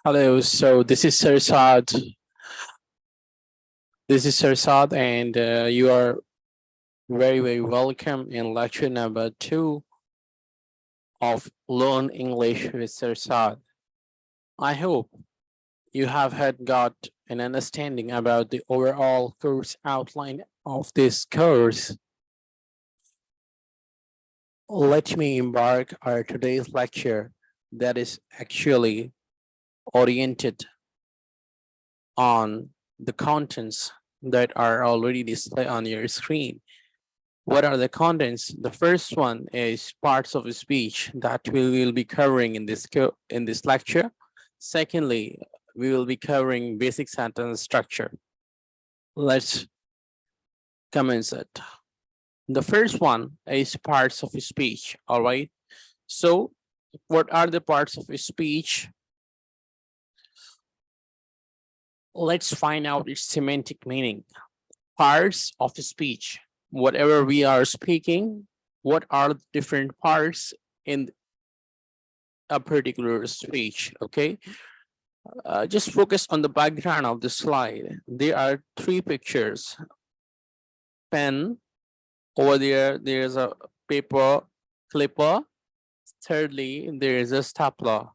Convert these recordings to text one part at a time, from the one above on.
Hello, so this is Sir Saad. This is Sir Saad, and you are very welcome in lecture number 2 of Learn English with Sir Saad. I hope you have had got an understanding about the overall course outline of this course. Let me embark our today's lecture that is actually oriented on the contents that are already displayed on your screen. What are the contents? The first one is parts of speech that we will be covering in this lecture. Secondly, we will be covering basic sentence structure. Let's commence it. The first one is parts of speech. All right. So, what are the parts of speech? Let's find out its semantic meaning. Parts of speech. Whatever we are speaking, what are the different parts in a particular speech? Okay. Just focus on the background of the slide. There are 3 pictures. Pen, over there's a paper clipper. Thirdly, there is a stapler.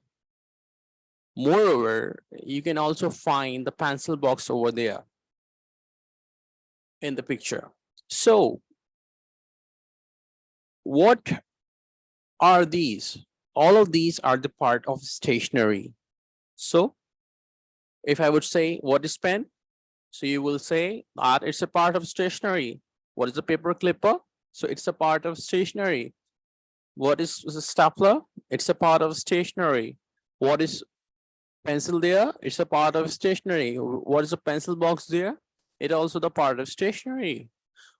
Moreover, you can also find the pencil box over there in the picture. So, what are these? All of these are the part of stationery. So, if I would say, what is pen? So you will say that it's a part of stationery. What is a paper clipper? So it's a part of stationery. What is a stapler? It's a part of stationery. What is pencil there? It's a part of stationery. What is a pencil box there? It's also the part of stationery.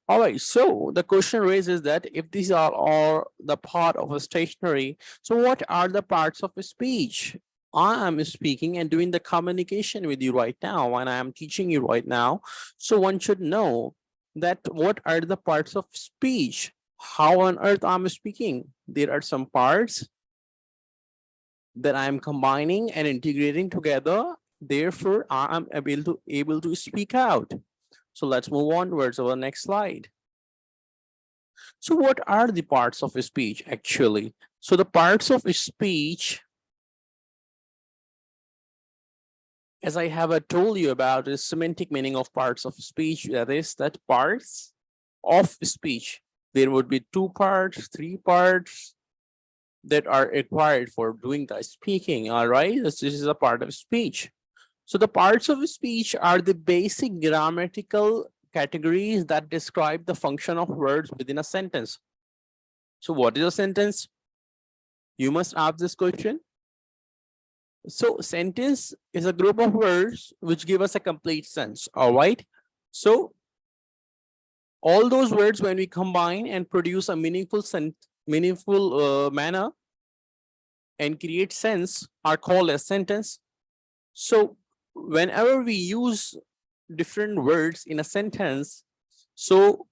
All right, so the question raises that if these are all the part of a stationery, so what are the parts of a speech? I am speaking and doing the communication with you right now, and I am teaching you right now. So one should know that what are the parts of speech? How on earth I'm speaking? There are some parts that I'm combining and integrating together. Therefore, I am able to speak out. So let's move on towards our next slide. So what are the parts of speech actually? So the parts of speech, as I have told you about the semantic meaning of parts of speech, that is that parts of speech, there would be 2 parts, 3 parts that are required for doing the speaking. All right, this is a part of speech. So the parts of speech are the basic grammatical categories that describe the function of words within a sentence. So what is a sentence? You must ask this question. So sentence is a group of words which give us a complete sense. All right. So all those words, when we combine and produce a meaningful manner and create sense, are called a sentence. So whenever we use different words in a sentence, so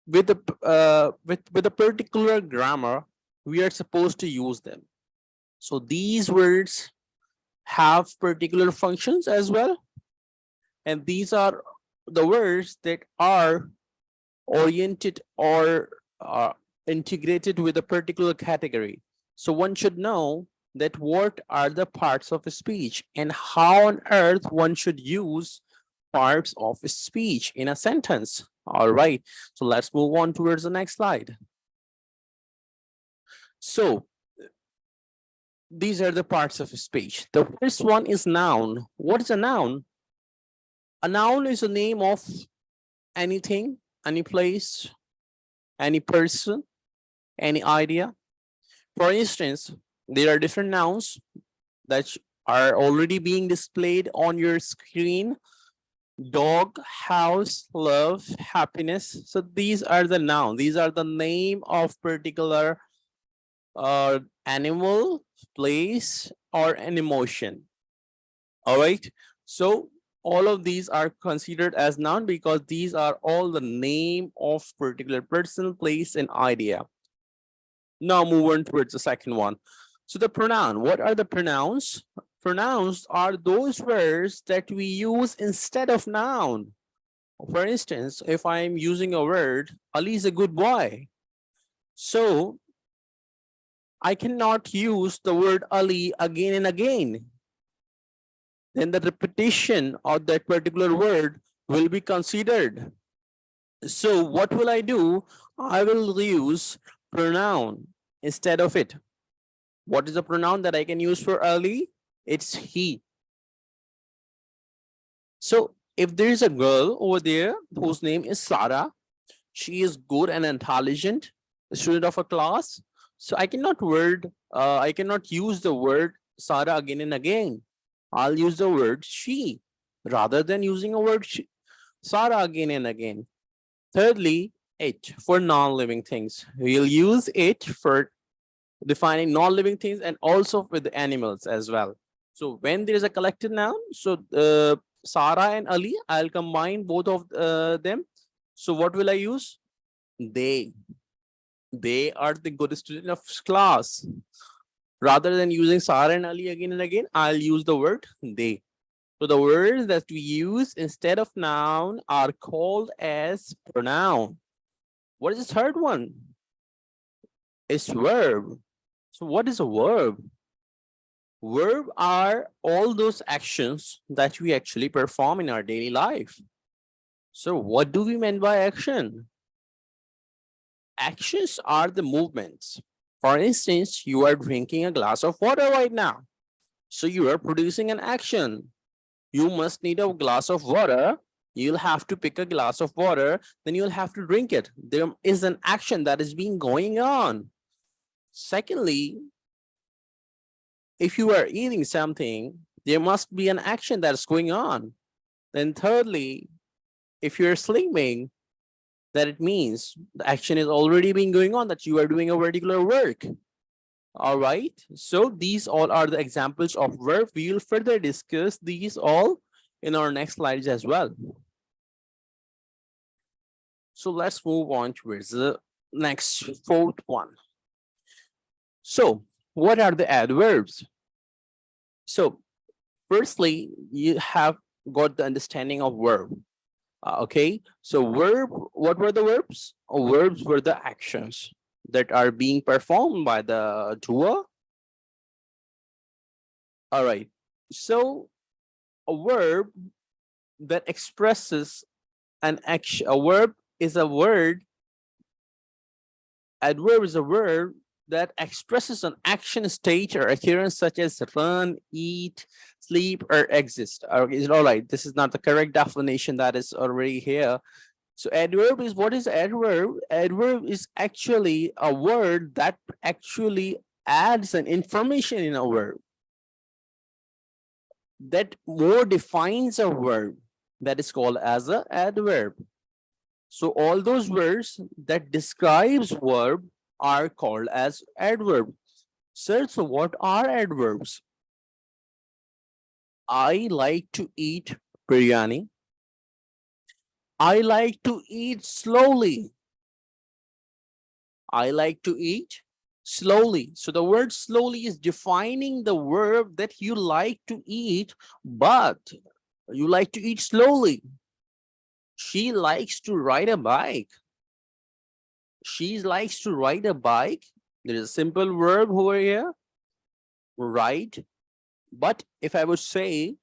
with a particular grammar, we are supposed to use them. So these words have particular functions as well, and these are the words that are oriented or integrated with a particular category. So one should know that what are the parts of a speech and how on earth one should use parts of a speech in a sentence. All right, so let's move on towards the next slide. So these are the parts of a speech. The first one is noun. What is a noun? A noun is a name of anything, any place, any person, any idea. For instance, there are different nouns that are already being displayed on your screen. Dog, house, love, happiness. So these are the nouns. These are the name of particular animal, place, or an emotion. All right. So all of these are considered as noun because these are all the name of particular person, place, and idea. Now move on towards the second one. So the pronoun, what are the pronouns? Pronouns are those words that we use instead of noun. For instance, if I am using a word, Ali is a good boy. So I cannot use the word Ali again and again. Then the repetition of that particular word will be considered. So what will I do? I will use pronoun instead of it. What is the pronoun that I can use for Ali? It's he. So if there is a girl over there whose name is Sarah, she is good and intelligent, a student of a class. So I cannot use the word Sarah again and again. I'll use the word she rather than using a word Sarah again and again. Thirdly, it for non-living things. We'll use it for defining non-living things and also with the animals as well. So when there is a collective noun, so Sarah and Ali, I'll combine both of them. So what will I use? They. They are the good student of class. Rather than using Sarah and Ali again and again, I'll use the word they. So the words that we use instead of noun are called as pronoun. What is the third one? It's verb. So what is a verb? Verb are all those actions that we actually perform in our daily life. So what do we mean by action? Actions are the movements. For instance, you are drinking a glass of water right now. So you are producing an action. You must need a glass of water. You'll have to pick a glass of water, then you'll have to drink it. There is an action that is being going on. Secondly, if you are eating something, there must be an action that's going on. Then thirdly, if you're sleeping, that it means the action is already been going on, that you are doing a particular work. All right, so these all are the examples of verb. We will further discuss these all in our next slides as well. So let's move on towards the next fourth one. So what are the adverbs? So firstly, you have got the understanding of verb. Okay, so verb, what were the verbs? Verbs were the actions that are being performed by the doer. All right, so a verb that expresses an action, a verb is a word, adverb is a word that expresses an action, state, or occurrence such as run, eat, sleep, or exist. All right, this is not the correct definition that is already here. So adverb is, what is adverb? Adverb is actually a word that actually adds an information in a verb, that more defines a verb, that is called as an adverb. So all those words that describes verb are called as adverb. Sir, so what are adverbs? I like to eat biryani. I like to eat slowly. I like to eat slowly. So the word slowly is defining the verb that you like to eat, but you like to eat slowly. She likes to ride a bike. She likes to ride a bike. There is a simple verb over here, ride. But if I would say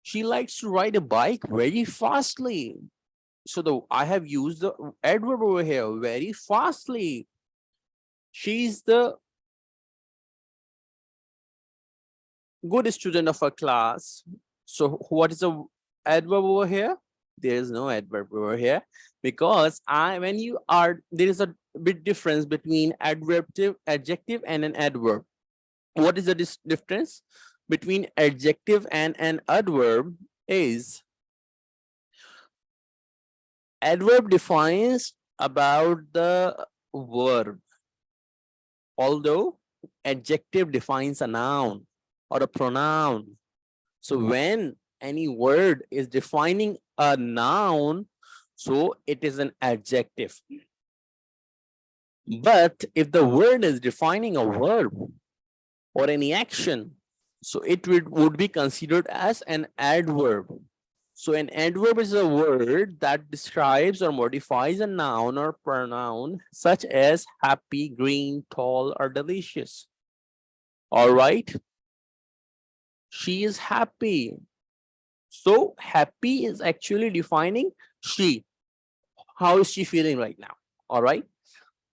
she likes to ride a bike very fastly, so I have used the adverb over here, very fastly. She's the good student of her class. So what is the adverb over here? There is no adverb over here, because there is a bit difference between adjective and an adverb. What is the difference between adjective and an adverb? Is adverb defines about the verb, although adjective defines a noun or a pronoun. So when any word is defining a noun, so it is an adjective. But if the word is defining a verb, or any action, so it would be considered as an adverb. So an adverb is a word that describes or modifies a noun or pronoun such as happy, green, tall, or delicious. All right. She is happy. So happy is actually defining she. How is she feeling right now? All right.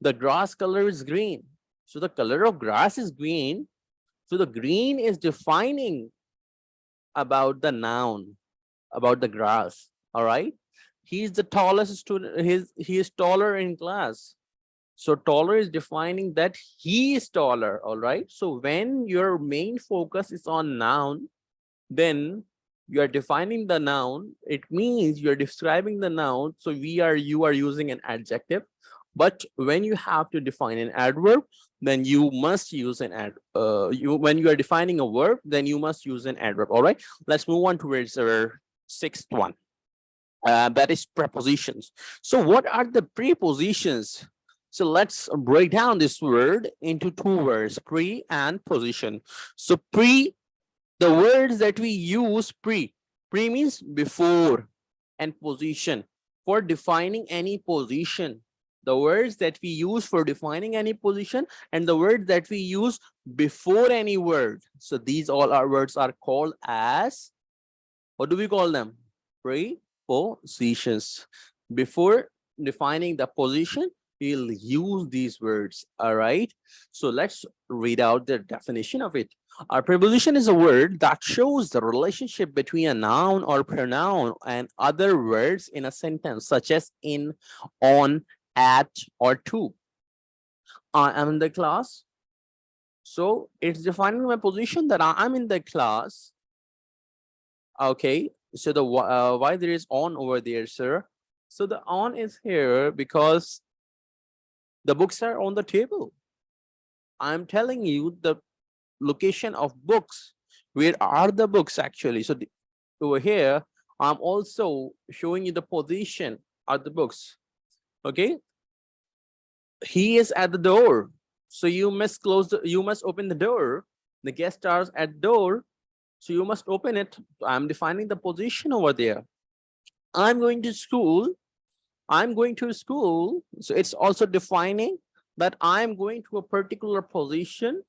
The grass color is green. So the color of grass is green. So the green is defining about the noun, about the grass. All right. He's the tallest student. He is taller in class. So taller is defining that he is taller. All right. So when your main focus is on noun, then you are defining the noun. It means you're describing the noun. So you are using an adjective. But when you have to define an adverb, then you must use an when you are defining a verb, then you must use an adverb. All right. Let's move on towards our sixth one. That is prepositions. So what are the prepositions? So let's break down this word into two words, pre and position. So pre, the words that we use pre means before, and position for defining any position. The words that we use for defining any position and the words that we use before any word. So these all our words are called as, what do we call them? Prepositions. Before defining the position, we'll use these words. All right. So let's read out the definition of it. A preposition is a word that shows the relationship between a noun or pronoun and other words in a sentence, such as in, on, at, or to. I am in the class. So it's defining my position that I'm in the class. Okay. So the why there is on over there, sir? So the on is here because the books are on the table. I'm telling you the location of books. Where are the books actually? So over here, I'm also showing you the position of the books. Okay. He is at the door. So you must you must open the door. The guest are at the door. So you must open it. I'm defining the position over there. I'm going to school. I'm going to school. So it's also defining that I'm going to a particular position.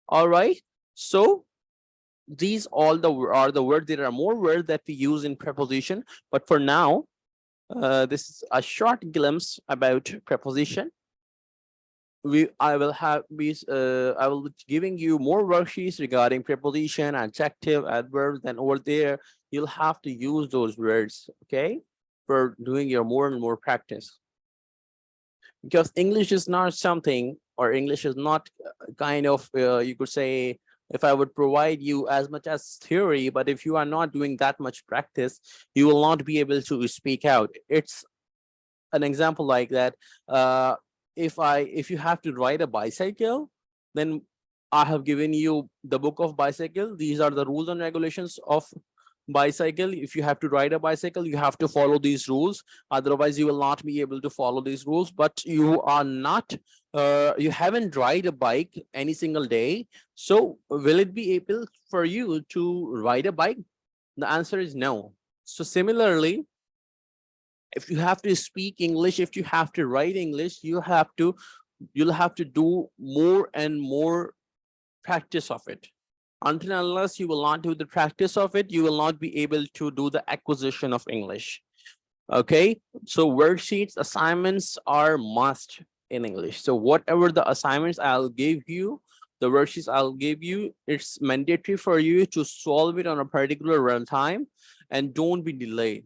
All right. So these all are the words. There are more words that we use in preposition. But for now, this is a short glimpse about preposition. I will be giving you more worksheets regarding preposition, adjective, adverbs, and over there you'll have to use those words, okay, for doing your more and more practice. Because English is not something, or English is not kind of you could say, if I would provide you as much as theory, but if you are not doing that much practice, you will not be able to speak out. It's an example like that. If you have to ride a bicycle, then I have given you the book of bicycle. These are the rules and regulations of bicycle. If you have to ride a bicycle, you have to follow these rules. Otherwise, you will not be able to follow these rules. But you are not, you haven't ride a bike any single day. So will it be able for you to ride a bike? The answer is no. So similarly, if you have to speak English, if you have to write English, you'll have to do more and more practice of it. Until unless you will not do the practice of it, you will not be able to do the acquisition of English. Okay, so worksheets, assignments are must in English. So whatever the assignments I'll give you, the worksheets I'll give you, it's mandatory for you to solve it on a particular run time and don't be delayed.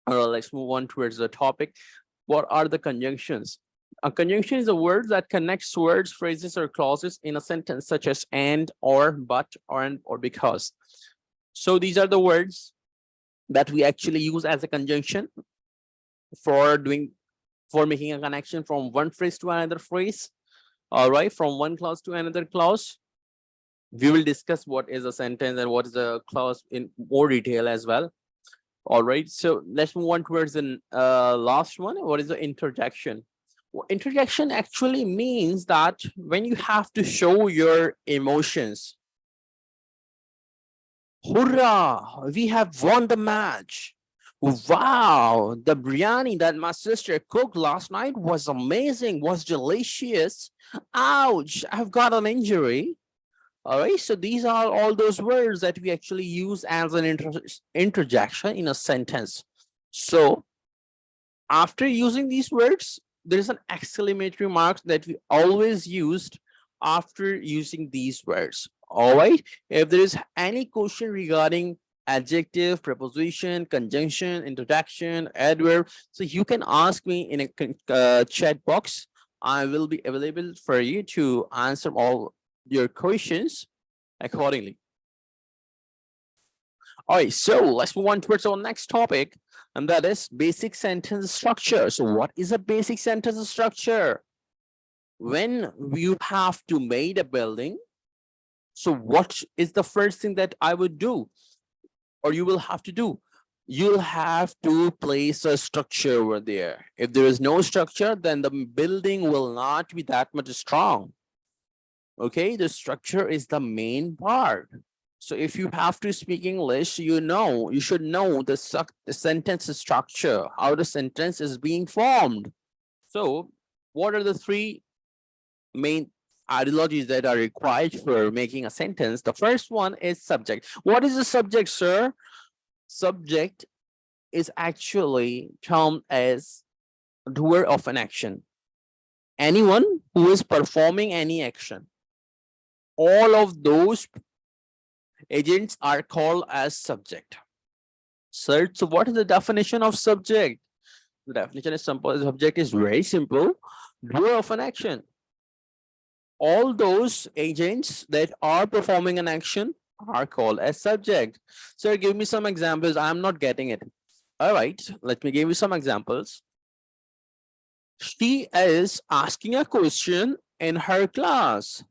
Let's move on towards the topic. What are the conjunctions? A conjunction is a word that connects words, phrases, or clauses in a sentence, such as and, or, but, or, and, or because. So these are the words that we actually use as a conjunction for making a connection from one phrase to another phrase. All right, from one clause to another clause. We will discuss what is a sentence and what is a clause in more detail as well. All right, so let's move on towards the last one. What is the interjection? Interjection actually means that when you have to show your emotions. Hurrah, we have won the match. Wow, the biryani that my sister cooked last night was amazing, was delicious. Ouch, I've got an injury. All right, so these are all those words that we actually use as an interjection in a sentence. So after using these words, there is an exclamatory mark that we always used after using these words. All right. If there is any question regarding adjective, preposition, conjunction, introduction, adverb, so you can ask me in a chat box. I will be available for you to answer all your questions accordingly. All right, so let's move on towards our next topic, and that is basic sentence structure. So what is a basic sentence structure? When you have to make a building, so what is the first thing that I would do, or you will have to do? You'll have to place a structure over there. If there is no structure, then the building will not be that much strong. Okay, the structure is the main part. So if you have to speak English, you should know the sentence structure, how the sentence is being formed. So what are the three main ideologies that are required for making a sentence? The first one is subject. What is the subject, sir? Subject is actually termed as doer of an action. Anyone who is performing any action. All of those agents are called as subject. Sir, so what is the definition of subject? The definition is simple. Subject is very simple. Doer of an action. All those agents that are performing an action are called as subject. Sir, give me some examples. I'm not getting it. All right, let me give you some examples. She is asking a question in her class.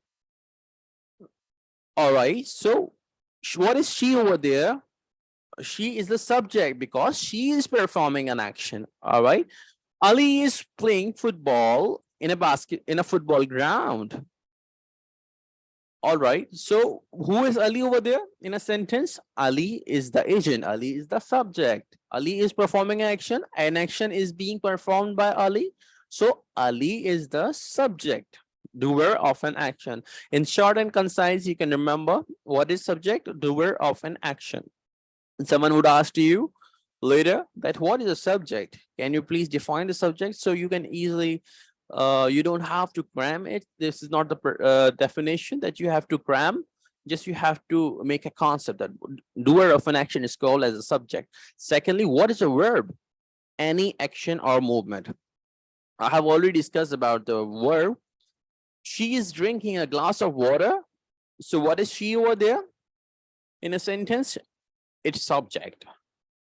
All right, so what is she over there? She is the subject because she is performing an action. All right. Ali is playing football in a football ground. All right. So who is Ali over there in a sentence? Ali is the agent. Ali is the subject. Ali is performing an action. An action is being performed by Ali. So Ali is the subject, doer of an action. In short and concise, you can remember what is subject, doer of an action. Someone would ask to you later that what is a subject? Can you please define the subject so you can easily, you don't have to cram it. This is not the definition that you have to cram. Just you have to make a concept that doer of an action is called as a subject. Secondly, what is a verb? Any action or movement. I have already discussed about the verb. She is drinking a glass of water. So what is she over there in a sentence? It's subject.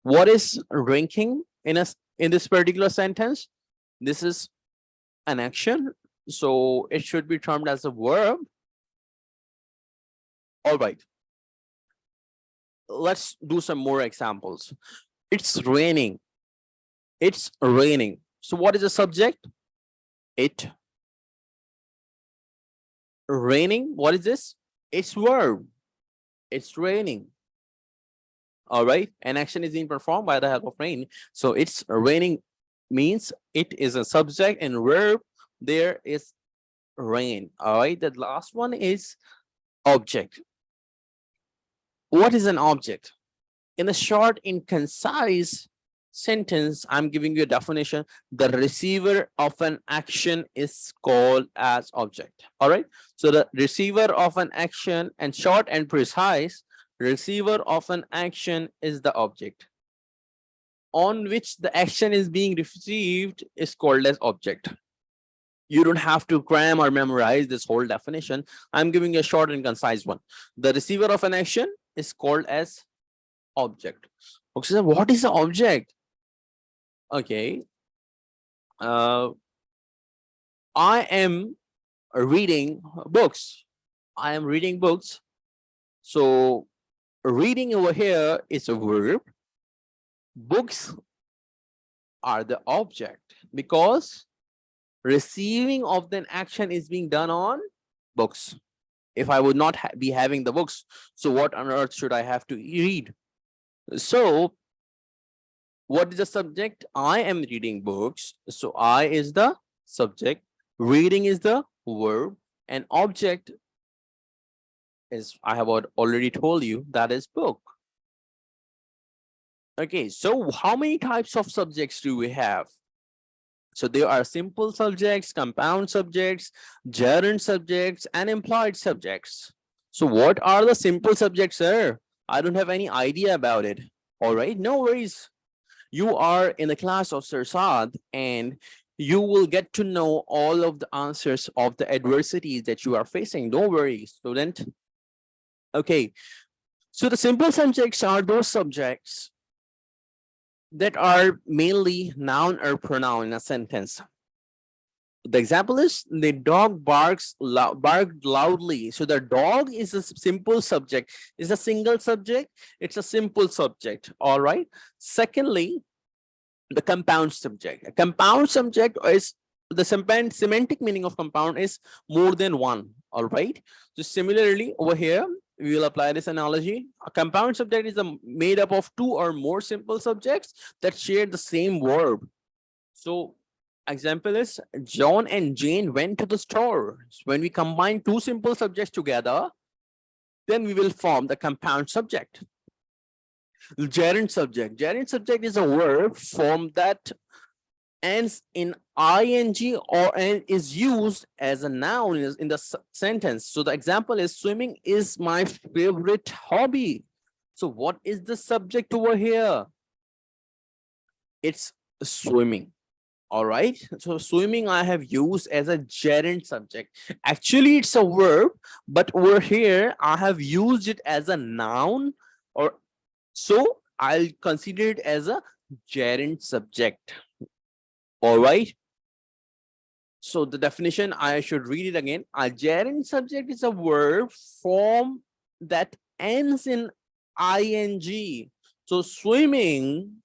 What is drinking in this particular sentence? This is an action, so it should be termed as a verb. All right, let's do some more examples. It's raining. It's raining. So what is the subject? It raining. What is this? It's verb. It's raining. All right, an action is being performed by the help of rain. So it's raining means it is a subject, and verb there is rain. All right, the last one is object. What is an object? In a short and concise sentence, I'm giving you a definition. The receiver of an action is called as object. All right, so the receiver of an action, and short and precise, receiver of an action is the object on which the action is being received is called as object. You don't have to cram or memorize this whole definition. I'm giving you a short and concise one. The receiver of an action is called as object. Okay, so what is the object? Okay. I am reading books. I am reading books. So reading over here is a verb. Books are the object because Receiving of the action is being done on books. If I would not be having the books, so what on earth should I have to read? So what is the subject? I am reading books. So I is the subject, reading is the verb, and object is, I have already told you, that is book. Okay, so how many types of subjects do we have? So there are simple subjects, compound subjects, gerund subjects, and implied subjects. So what are the simple subjects, sir? I don't have any idea about it. All right, no worries. You are in the class of Sir Saad, and you will get to know all of the answers of the adversities that you are facing. Don't worry, student. Okay, so the simple subjects are those subjects that are mainly noun or pronoun in a sentence. The example is the dog barked loudly. So the dog is a simple subject. It's a single subject. It's a simple subject. All right. Secondly, the compound subject. A compound subject is the semantic meaning of compound is more than one. All right. So similarly over here, we will apply this analogy. A compound subject is made up of two or more simple subjects that share the same verb. So example is John and Jane went to the store. So when we combine two simple subjects together, then we will form the compound subject. Gerund subject. Gerund subject is a verb form that ends in ing or is used as a noun in the sentence. So the example is swimming is my favorite hobby. So what is the subject over here? It's swimming. All right. So swimming I have used as a gerund subject. Actually, it's a verb, but over here I have used it as a noun, or so I'll consider it as a gerund subject. All right. So the definition, I should read it again. A gerund subject is a verb form that ends in ing. So swimming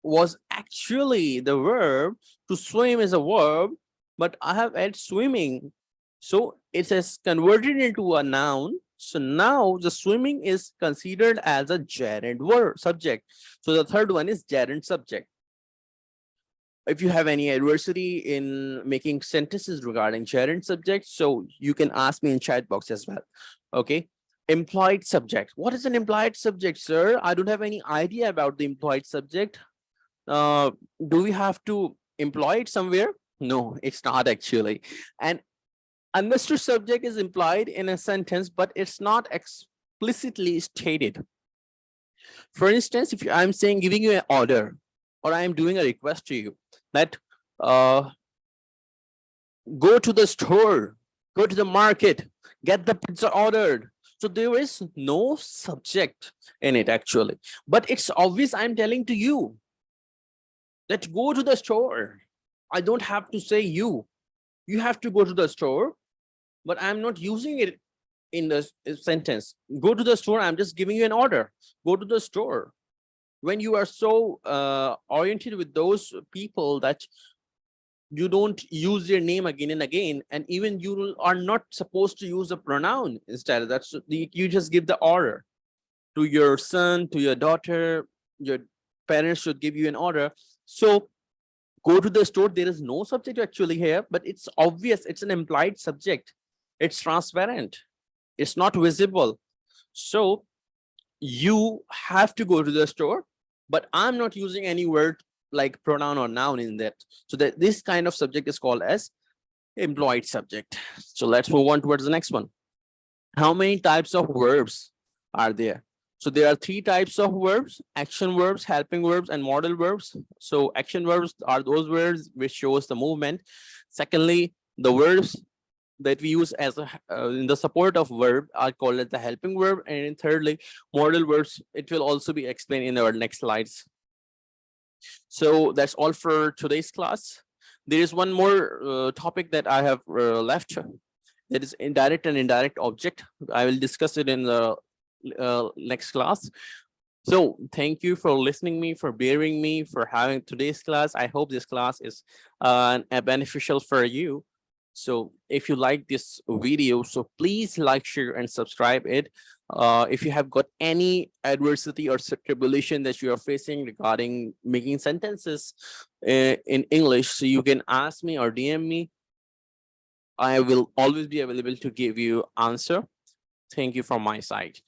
was actually the verb. To swim is a verb, but I have added swimming. So it is converted into a noun. So now the swimming is considered as a gerund verb subject. So the third one is gerund subject. If you have any adversity in making sentences regarding gerund subject, so you can ask me in chat box as well. Okay. Implied subject. What is an implied subject, sir? I don't have any idea about the implied subject. Do we have to employ it somewhere? No, it's not actually. And understood subject is implied in a sentence, but it's not explicitly stated. For instance, if I'm saying giving you an order, or I am doing a request to you that go to the store, go to the market, get the pizza ordered. So there is no subject in it actually, but it's obvious I'm telling to you that go to the store. I don't have to say you. You have to go to the store, but I'm not using it in the sentence. Go to the store. I'm just giving you an order. Go to the store. When you are so oriented with those people that you don't use their name again and again, and even you are not supposed to use a pronoun instead. That's you just give the order to your son, to your daughter. Your parents should give you an order. So go to the store. There is no subject actually here, but it's obvious. It's an implied subject. It's transparent. It's not visible. So you have to go to the store, but I'm not using any word like pronoun or noun in that. So that this kind of subject is called as employed subject. So let's move on towards the next one. How many types of verbs are there? So there are three types of verbs: action verbs, helping verbs, and modal verbs. So action verbs are those verbs which shows the movement. Secondly, the verbs that we use as in the support of verb are called as the helping verb. And thirdly, modal verbs. It will also be explained in our next slides. So that's all for today's class. There is one more topic that I have left. That is indirect and indirect object. I will discuss it in the next class. So thank you for listening me, for bearing me, for having today's class. I hope this class is beneficial for you. So if you like this video, so please like, share, and subscribe it. If you have got any adversity or tribulation that you are facing regarding making sentences in English, so you can ask me or DM me. I will always be available to give you answer. Thank you from my side.